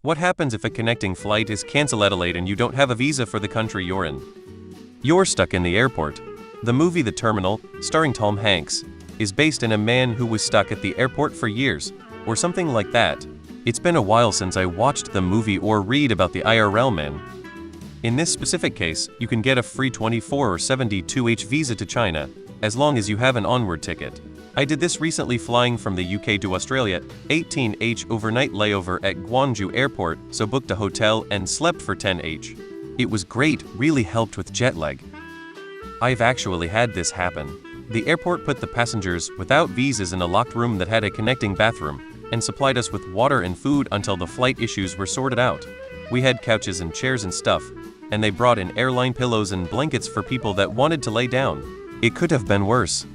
What happens if a connecting flight is cancelled at Adelaide and you don't have a visa for the country you're in? You're stuck in the airport. The movie The Terminal, starring Tom Hanks, is based on a man who was stuck at the airport for years, or something like that. It's been a while since I watched the movie or read about the IRL man. In this specific case, you can get a free 24 or 72H visa to China, as long as you have an onward ticket. I did this recently flying from the UK to Australia, 18H overnight layover at Gwangju Airport, so booked a hotel and slept for 10H. It was great, really helped with jet lag. I've actually had this happen. The airport put the passengers without visas in a locked room that had a connecting bathroom, and supplied us with water and food until the flight issues were sorted out. We had couches and chairs and stuff, and they brought in airline pillows and blankets for people that wanted to lay down. It could have been worse.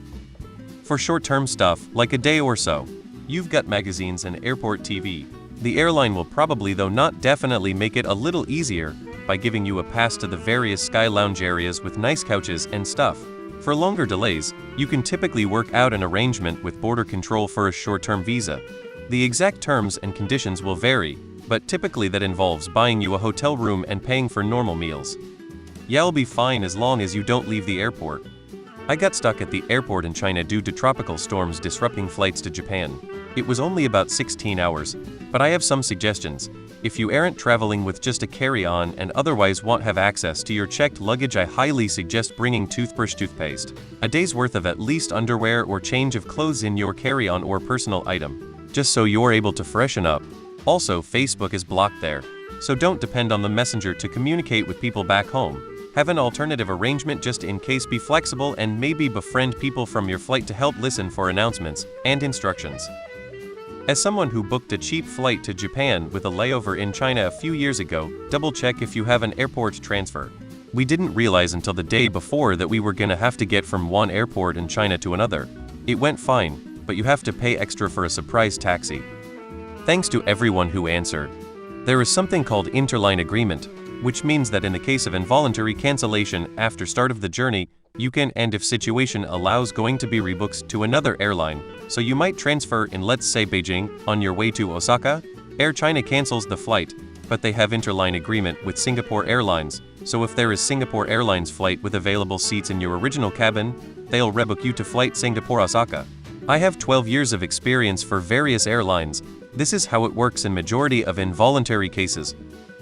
For short-term stuff, like a day or so, you've got magazines and airport TV. The airline will probably, though not definitely, make it a little easier by giving you a pass to the various Sky Lounge areas with nice couches and stuff. For longer delays, you can typically work out an arrangement with border control for a short-term visa. The exact terms and conditions will vary, but typically that involves buying you a hotel room and paying for normal meals. You'll be fine as long as you don't leave the airport. I got stuck at the airport in China due to tropical storms disrupting flights to Japan. It was only about 16 hours, but I have some suggestions. If you aren't traveling with just a carry-on and otherwise won't have access to your checked luggage, I highly suggest bringing toothpaste, a day's worth of at least underwear or change of clothes in your carry-on or personal item, just so you're able to freshen up. Also, Facebook is blocked there, so don't depend on the messenger to communicate with people back home. Have an alternative arrangement just in case. Be flexible and maybe befriend people from your flight to help listen for announcements and instructions. As someone who booked a cheap flight to Japan with a layover in China a few years ago, double check if you have an airport transfer. We didn't realize until the day before that we were gonna have to get from one airport in China to another. It went fine, but you have to pay extra for a surprise taxi. Thanks to everyone who answered. There is something called interline agreement, which means that in the case of involuntary cancellation after start of the journey, you can, and if situation allows, going to be rebooked to another airline, so you might transfer in, let's say, Beijing, on your way to Osaka. Air China cancels the flight, but they have interline agreement with Singapore Airlines, so if there is Singapore Airlines flight with available seats in your original cabin, they'll rebook you to flight Singapore-Osaka. I have 12 years of experience for various airlines. This is how it works in majority of involuntary cases.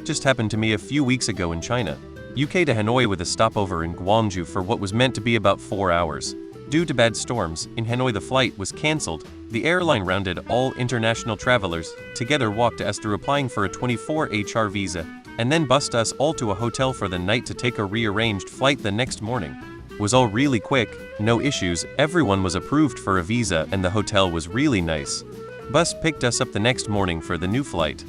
Just happened to me a few weeks ago in China, UK to Hanoi, with a stopover in Gwangju for what was meant to be about 4 hours. Due to bad storms, in Hanoi the flight was cancelled. The airline rounded all international travelers, together walked us through applying for a 24HR visa, and then bussed us all to a hotel for the night to take a rearranged flight the next morning. Was all really quick, no issues, everyone was approved for a visa and the hotel was really nice. Bus picked us up the next morning for the new flight.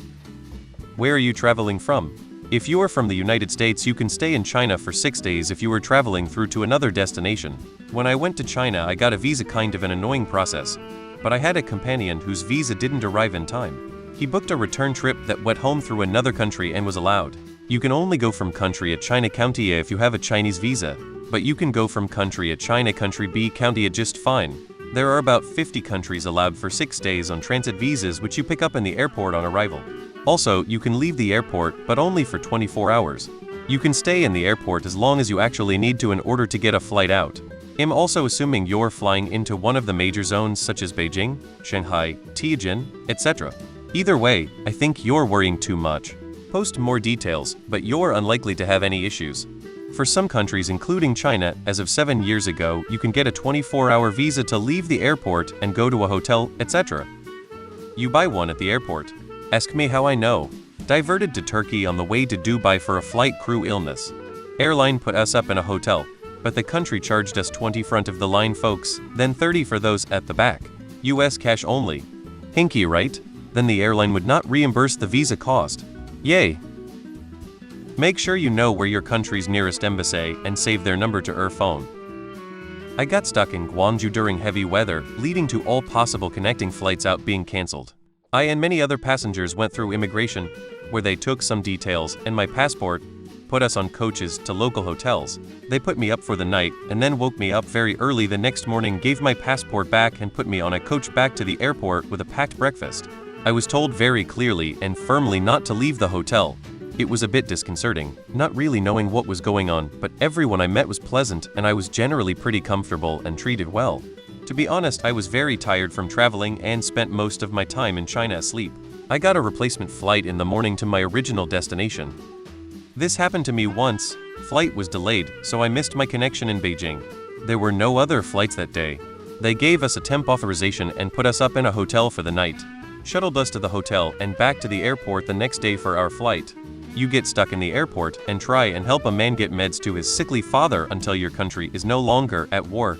Where are you traveling from? If you are from the United States, you can stay in China for 6 days if you are traveling through to another destination. When I went to China, I got a visa, kind of an annoying process, but I had a companion whose visa didn't arrive in time. He booked a return trip that went home through another country and was allowed. You can only go from country A China County A if you have a Chinese visa, but you can go from country A China Country B County A just fine. There are about 50 countries allowed for 6 days on transit visas, which you pick up in the airport on arrival. Also, you can leave the airport, but only for 24 hours. You can stay in the airport as long as you actually need to in order to get a flight out. I'm also assuming you're flying into one of the major zones such as Beijing, Shanghai, Tianjin, etc. Either way, I think you're worrying too much. Post more details, but you're unlikely to have any issues. For some countries, including China, as of 7 years ago, you can get a 24-hour visa to leave the airport and go to a hotel, etc. You buy one at the airport. Ask me how I know. Diverted to Turkey on the way to Dubai for a flight crew illness. Airline put us up in a hotel, but the country charged us 20 front of the line folks, then 30 for those at the back. US cash only. Hinky, right? Then the airline would not reimburse the visa cost. Yay! Make sure you know where your country's nearest embassy and save their number to your phone. I got stuck in Gwangju during heavy weather, leading to all possible connecting flights out being cancelled. I and many other passengers went through immigration, where they took some details and my passport, put us on coaches to local hotels. They put me up for the night and then woke me up very early the next morning, gave my passport back and put me on a coach back to the airport with a packed breakfast. I was told very clearly and firmly not to leave the hotel. It was a bit disconcerting, not really knowing what was going on, but everyone I met was pleasant and I was generally pretty comfortable and treated well. To be honest, I was very tired from traveling and spent most of my time in China asleep. I got a replacement flight in the morning to my original destination. This happened to me once. Flight was delayed, so I missed my connection in Beijing. There were no other flights that day. They gave us a temp authorization and put us up in a hotel for the night. Shuttled us to the hotel and back to the airport the next day for our flight. You get stuck in the airport and try and help a man get meds to his sickly father until your country is no longer at war.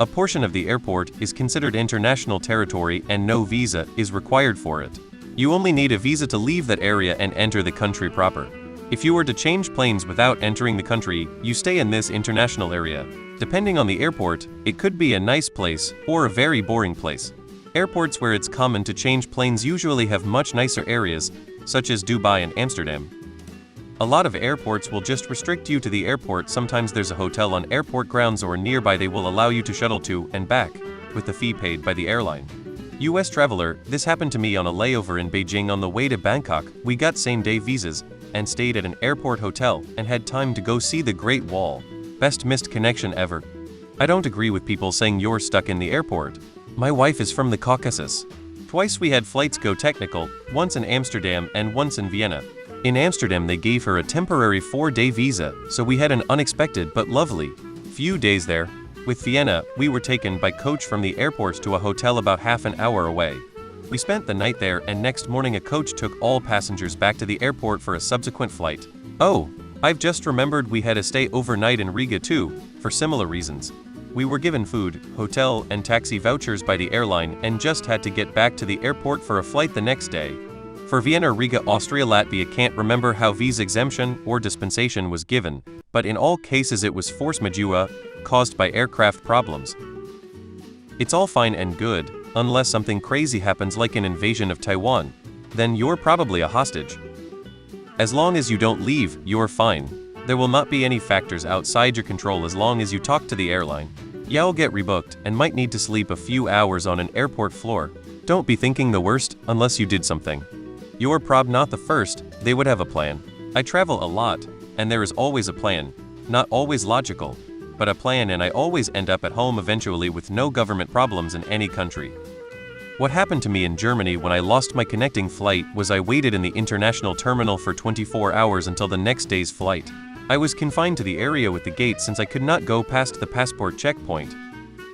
A portion of the airport is considered international territory and no visa is required for it. You only need a visa to leave that area and enter the country proper. If you were to change planes without entering the country, you stay in this international area. Depending on the airport, it could be a nice place or a very boring place. Airports where it's common to change planes usually have much nicer areas, such as Dubai and Amsterdam. A lot of airports will just restrict you to the airport. Sometimes there's a hotel on airport grounds or nearby they will allow you to shuttle to and back, with the fee paid by the airline. US traveler, this happened to me on a layover in Beijing on the way to Bangkok. We got same-day visas and stayed at an airport hotel and had time to go see the Great Wall. Best missed connection ever. I don't agree with people saying you're stuck in the airport. My wife is from the Caucasus. Twice we had flights go technical, once in Amsterdam and once in Vienna. In Amsterdam they gave her a temporary 4-day visa, so we had an unexpected but lovely few days there. With Vienna, we were taken by coach from the airport to a hotel about half an hour away. We spent the night there and next morning a coach took all passengers back to the airport for a subsequent flight. Oh, I've just remembered we had to stay overnight in Riga too, for similar reasons. We were given food, hotel, and taxi vouchers by the airline and just had to get back to the airport for a flight the next day. For Vienna, Riga, Austria, Latvia, can't remember how visa exemption or dispensation was given, but in all cases it was force majeure, caused by aircraft problems. It's all fine and good, unless something crazy happens like an invasion of Taiwan. Then you're probably a hostage. As long as you don't leave, you're fine. There will not be any factors outside your control as long as you talk to the airline. You'll get rebooked and might need to sleep a few hours on an airport floor. Don't be thinking the worst unless you did something. You're prob not the first, they would have a plan. I travel a lot, and there is always a plan. Not always logical, but a plan, and I always end up at home eventually with no government problems in any country. What happened to me in Germany when I lost my connecting flight was I waited in the international terminal for 24 hours until the next day's flight. I was confined to the area with the gate since I could not go past the passport checkpoint.